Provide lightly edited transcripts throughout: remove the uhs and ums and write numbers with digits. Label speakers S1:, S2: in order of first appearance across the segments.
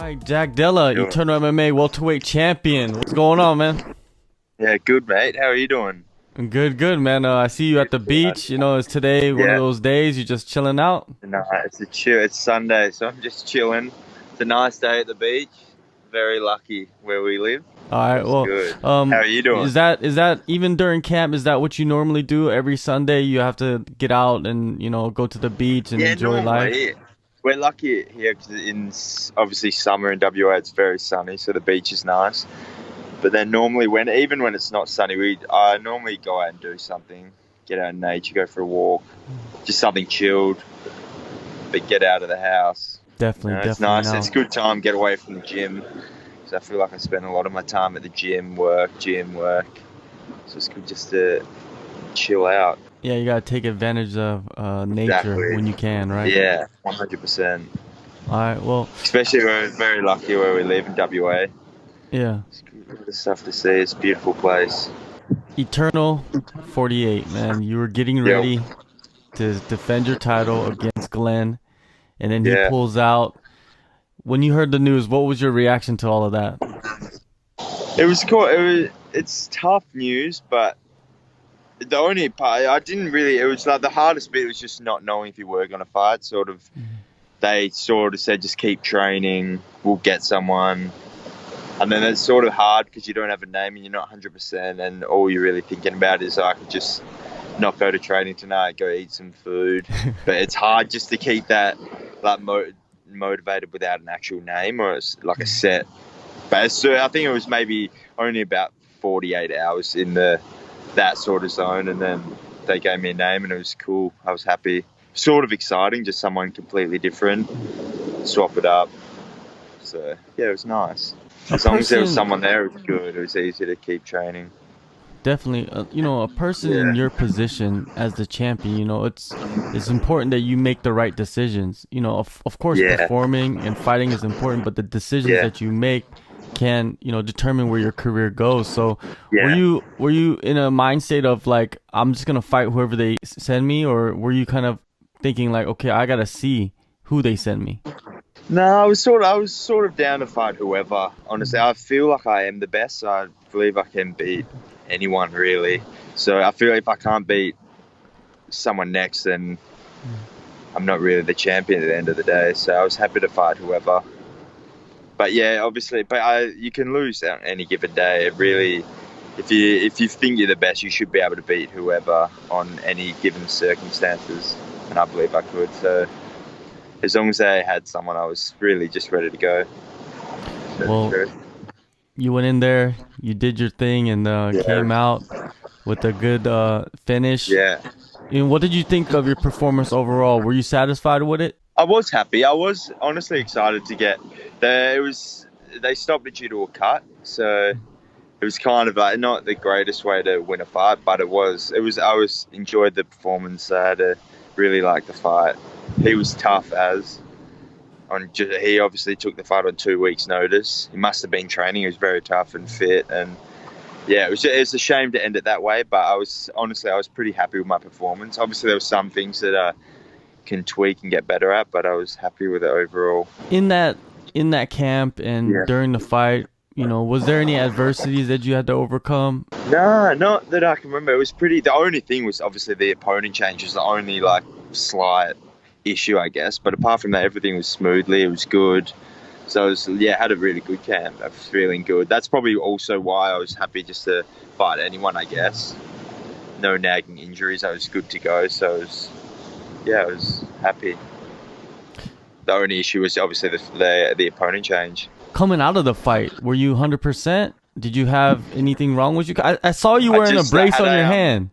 S1: Right, Jack Della,
S2: Yo.
S1: Eternal MMA welterweight champion. What's going on, man?
S2: Yeah, good mate. How are you doing?
S1: Good, good, man. I see you at the beach. Is today one of
S2: Yeah,
S1: those days you just chilling out?
S2: no, it's a chill. It's Sunday, so I'm just chilling. It's a nice day at the beach. Very lucky where we live.
S1: All right.
S2: It's
S1: Well,
S2: good. How are you doing?
S1: is that even during camp? Is that what you normally do every Sunday? You have to get out and go to the beach and
S2: Yeah,
S1: enjoy life.
S2: normally we're lucky here because obviously summer in WA it's very sunny, so the beach is nice. But then normally even when it's not sunny, I normally go out and do something, get out in nature, go for a walk, just something chilled, but get out of the house.
S1: Definitely,
S2: It's
S1: definitely
S2: nice.
S1: now.
S2: It's a good time, get away from the gym. So I feel like I spend a lot of my time at the gym, work. So it's good just to chill out.
S1: Yeah, you gotta take advantage of nature
S2: Exactly.
S1: when you can, right?
S2: Yeah, 100%.
S1: All right. Well,
S2: Especially we're very lucky where we live in WA.
S1: yeah.
S2: It's good. A lot of stuff to see. It's a beautiful place.
S1: Eternal 48, man. You were getting
S2: Yeah,
S1: ready to defend your title against Glen, and then he
S2: yeah.
S1: pulls out. When you heard the news, what was your reaction to all of that?
S2: It was cool. It's tough news, but the only part I didn't really. It was like the hardest bit was just not knowing if you were going to fight. They sort of said just keep training. We'll get someone. And then it's sort of hard because you don't have a name and you're not 100%, and all you're really thinking about is I could just not go to training tonight, go eat some food. But it's hard just to keep that like motivated without an actual name or it's like a set. But I think it was maybe only about 48 hours in that sort of zone, and then they gave me a name and it was cool. I was happy. Sort of exciting, just someone completely different. Swap it up. So yeah, it was nice.
S1: A
S2: As long as there was
S1: person,
S2: someone there, it was good. It was easy to keep training.
S1: definitely, a person in
S2: Yeah,
S1: your position as the champion, it's important that you make the right decisions. Of course,
S2: yeah,
S1: performing and fighting is important, but the decisions
S2: yeah,
S1: that you make can, determine where your career goes. So, were
S2: yeah.
S1: you in a mind state of like, I'm just gonna fight whoever they send me, or were you kind of thinking like, okay, I gotta see who they send me?
S2: No, I was sort of down to fight whoever. Honestly, I feel like I am the best. So I believe I can beat anyone really. So I feel if I can't beat someone next, then I'm not really the champion at the end of the day. So I was happy to fight whoever. But yeah, obviously, you can lose on any given day. It really, if you think you're the best, you should be able to beat whoever on any given circumstances. And I believe I could. So as long as they had someone, I was really just ready to go. That's
S1: Well,
S2: true.
S1: you went in there, you did your thing, and
S2: Yeah,
S1: came out with a good finish.
S2: yeah.
S1: And what did you think of your performance overall? Were you satisfied with it?
S2: I was happy. I was honestly excited to get there. They stopped it due to a cut, so it was kind of like not the greatest way to win a fight, but I enjoyed the performance. I had to really like the fight. He was tough he obviously took the fight on 2 weeks' notice. He must have been training. He was very tough and fit, and yeah, it's a shame to end it that way. But I was pretty happy with my performance. Obviously, there were some things that I can tweak and get better at, but I was happy with it overall.
S1: In that camp and
S2: Yeah.
S1: during the fight, was there any adversities that you had to overcome?
S2: No, not that I can remember. It was pretty. The only thing was obviously the opponent change was the only like slight issue, I guess. But apart from that, everything was smoothly. It was good. So had a really good camp. I was feeling good. That's probably also why I was happy just to fight anyone, I guess. No nagging injuries. I was good to go. So I was happy. The only issue was obviously the opponent change.
S1: Coming out of the fight, were you 100%? Did you have anything wrong with you? I saw you wearing a
S2: I
S1: brace
S2: had
S1: on your
S2: a
S1: hand.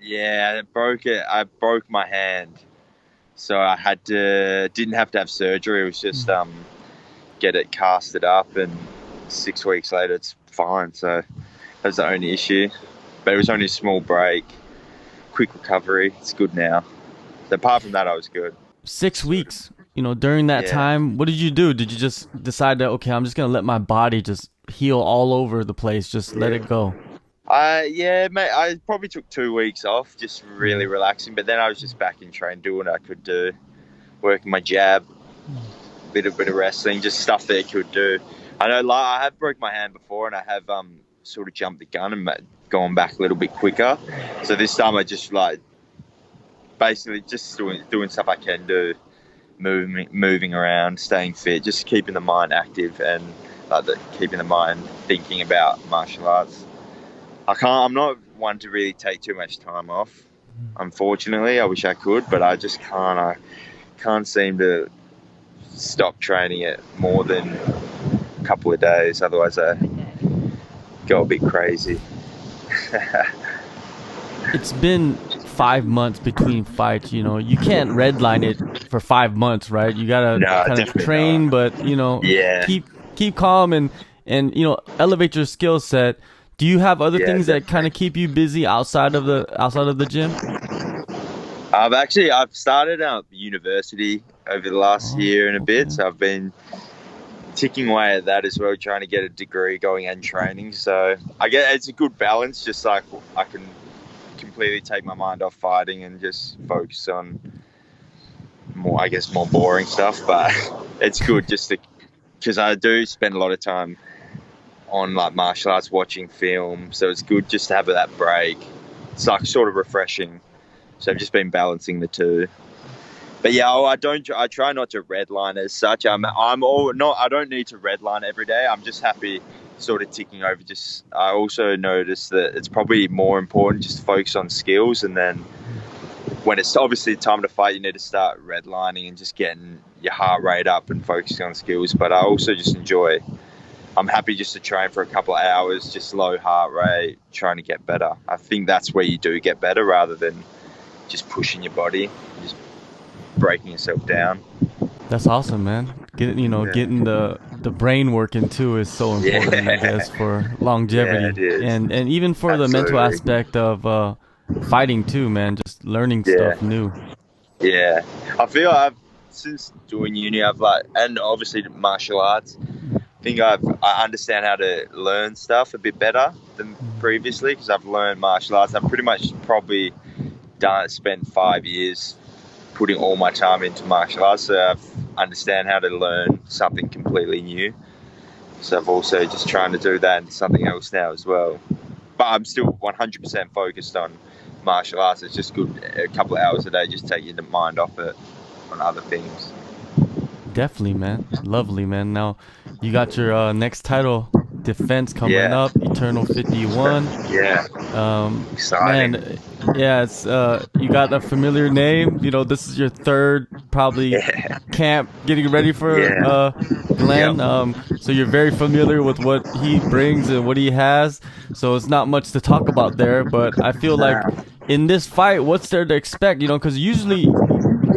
S2: yeah, I broke it. I broke my hand, so didn't have to have surgery. It was just get it casted up, and 6 weeks later it's fine. So that was the only issue, but it was only a small break, quick recovery. It's good now. So apart from that, I was good.
S1: 6 weeks. During that
S2: Yeah.
S1: time, what did you do? Did you just decide that, okay, I'm just gonna let my body just heal all over the place, just let it go?
S2: Yeah, mate. I probably took 2 weeks off, just really relaxing. But then I was just back in train, doing what I could do, working my jab. bit of wrestling, just stuff that you could do. I know, like, I have broke my hand before, and I have sort of jumped the gun and gone back a little bit quicker. So this time I just like basically just doing stuff I can do, moving around, staying fit, just keeping the mind active and keeping the mind thinking about martial arts. I'm not one to really take too much time off. Unfortunately, I wish I could, but I just can't. I can't seem to stop training it more than a couple of days. Otherwise, I go a bit crazy.
S1: It's been 5 months between fights. You know, you can't redline it for 5 months, right? You gotta kind of train, but you know, keep calm and elevate your skill set. Do you have other things that kind of keep you busy outside of the gym?
S2: I've started university over the last year and a bit, so I've been ticking away at that as well, trying to get a degree going and training. So I guess it's a good balance, just like I can completely take my mind off fighting and just focus on more boring stuff. But it's good just because I do spend a lot of time on like martial arts, watching film, so it's good just to have that break. It's like sort of refreshing. So I've just been balancing the two. But yeah, I try not to redline as such. I don't need to redline every day. I'm just happy sort of ticking over. I also notice that it's probably more important just to focus on skills, and then when it's obviously time to fight, you need to start redlining and just getting your heart rate up and focusing on skills. But I also just I'm happy just to train for a couple of hours, just low heart rate, trying to get better. I think that's where you do get better, rather than just pushing your body, just breaking yourself down.
S1: That's awesome, man. Getting the brain working too is so important, I guess, for longevity, and even for the mental aspect of fighting too, man. Just learning stuff new.
S2: Yeah, I feel since doing uni, and obviously martial arts, I think I understand how to learn stuff a bit better than previously, because I've learned martial arts. I've pretty much probably spent 5 years putting all my time into martial arts, so I understand how to learn something completely new. So I've also just trying to do that and something else now as well. But I'm still 100% focused on martial arts. It's just good a couple of hours a day, just take your mind off it on other things.
S1: Definitely, man. Lovely, man. Now you got your next title defense coming up, Eternal 51.
S2: Exciting.
S1: Man, it's you got a familiar name. You know, this is your third probably camp getting ready for Glen. So you're very familiar with what he brings and what he has. So it's not much to talk about there, but I feel like in this fight, what's there to expect? You know, because usually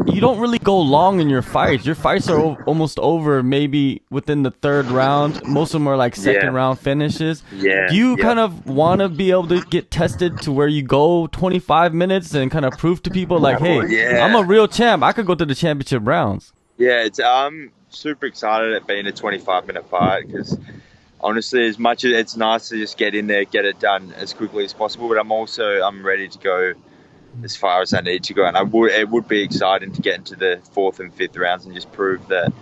S1: you don't really go long in your fights. Your fights are almost over maybe within the third round. Most of them are like second round finishes. Do you kind of want to be able to get tested to where you go 25 minutes and kind of prove to people like, hey, I'm a real champ. I could go to the championship rounds. Yeah,
S2: I'm super excited at being a 25-minute fight, because honestly, as much as it's nice to just get in there, get it done as quickly as possible, but I'm ready to go as far as I need to go, and it would be exciting to get into the 4th and 5th rounds and just prove that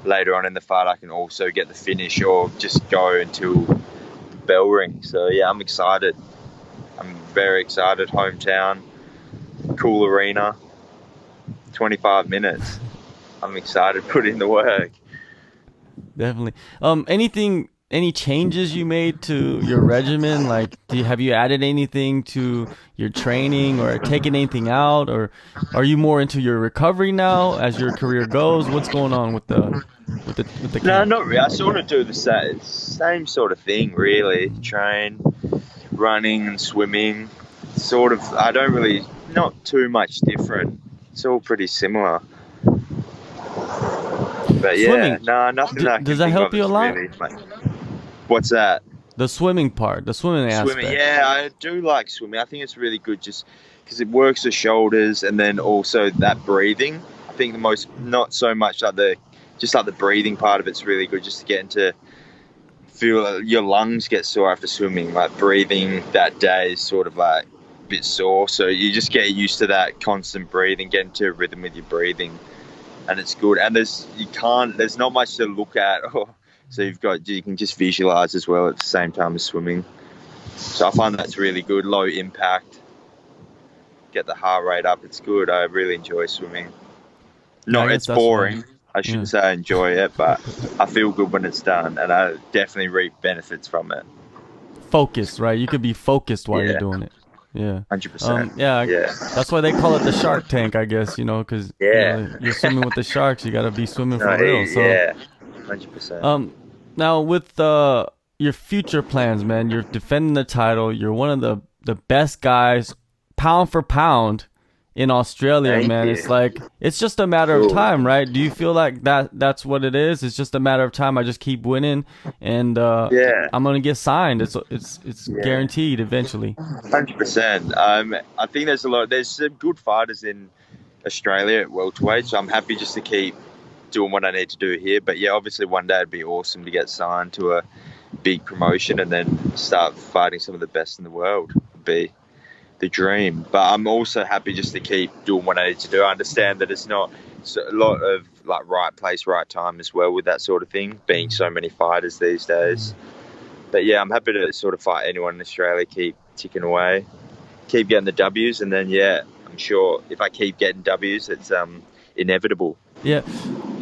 S2: later on in the fight I can also get the finish or just go until the bell rings. So yeah, I'm excited. I'm very excited. Hometown, cool arena, 25 minutes. I'm excited to put in the work.
S1: Definitely. Any changes you made to your regimen? Like, have you added anything to your training or taken anything out, or are you more into your recovery now as your career goes? What's going on with the camp?
S2: No, not really. I sort of do the same sort of thing, really. Train, running and swimming. Sort of. I don't really, not too much different. It's all pretty similar. But
S1: Swimming.
S2: Nothing.
S1: Does that help you a lot?
S2: Really. What's that?
S1: The swimming part, the swimming aspect.
S2: Yeah, I do like swimming. I think it's really good just because it works the shoulders, and then also that breathing. I think not so much like the breathing part of it's really good, just to get into feel your lungs get sore after swimming. Like breathing that day is sort of like bit sore, so you just get used to that constant breathing, get into a rhythm with your breathing, and it's good. And there's not much to look at, so you can just visualize as well at the same time as swimming. So I find that's really good. Low impact, get the heart rate up. It's good. I really enjoy swimming. It's boring. I shouldn't say I enjoy it, but I feel good when it's done, and I definitely reap benefits from it.
S1: Focused, right? You could be focused while you're doing it. Yeah,
S2: 100%.
S1: Yeah. That's why they call it the Shark Tank, I guess. Because you're swimming with the sharks. You got to be swimming for real. So
S2: 100%.
S1: Now with your future plans, man, you're defending the title. You're one of the best guys, pound for pound, in Australia,
S2: Thank
S1: man.
S2: you.
S1: It's like it's just a matter of time, right? Do you feel like that's what it is? It's just a matter of time. I just keep winning, and I'm gonna get signed. It's guaranteed eventually.
S2: 100%. I think there's some good fighters in Australia at welterweight, so I'm happy just to keep doing what I need to do here. But yeah, obviously one day it'd be awesome to get signed to a big promotion and then start fighting some of the best in the world. It'd be the dream. But I'm also happy just to keep doing what I need to do. I understand that it's a lot of like right place, right time as well with that sort of thing, being so many fighters these days. But yeah, I'm happy to sort of fight anyone in Australia, keep ticking away, keep getting the W's, and then I'm sure if I keep getting W's, it's inevitable.
S1: Yeah,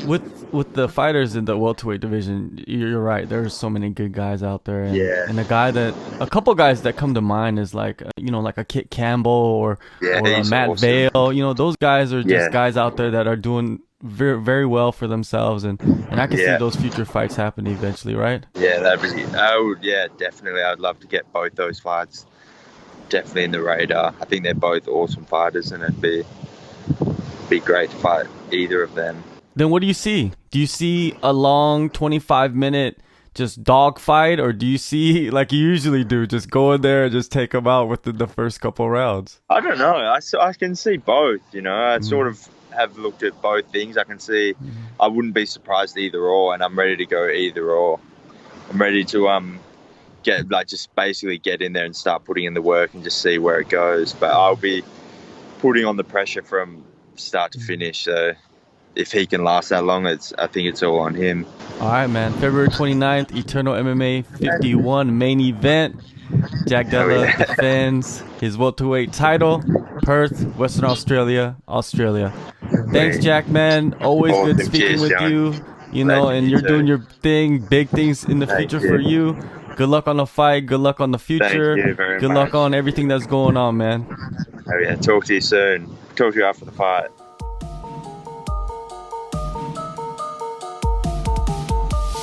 S1: with the fighters in the welterweight division, you're right. There's so many good guys out there, and a couple guys that come to mind is like like a Kit Campbell or a Matt
S2: awesome.
S1: Vale. Those guys are just guys out there that are doing very, very well for themselves, and I can see those future fights happening eventually, right?
S2: Yeah, definitely. I'd love to get both those fights definitely in the radar. I think they're both awesome fighters, and it'd be great to fight either of them.
S1: Then what do you see? Do you see a long 25-minute just dog fight, or do you see, like you usually do, just go in there and just take them out within the first couple rounds?
S2: I don't know. I can see both, I sort of have looked at both things. I can see I wouldn't be surprised either or, and I'm ready to go either or. I'm ready to just basically get in there and start putting in the work and just see where it goes. But I'll be putting on the pressure from start to finish. So if he can last that long, I think it's all on him.
S1: All right, man. February 29th, Eternal MMA 51 main event. Jack Della defends his welterweight title. Perth, Western Australia. Thanks, Jack, man. Always good speaking with you. And you're doing your thing. Big things in the future for you. Good luck on the fight. Good luck on the future.
S2: Thank you very much.
S1: Good luck on everything that's going on, man.
S2: Oh yeah. Talk to you soon. Talk to you after the fight.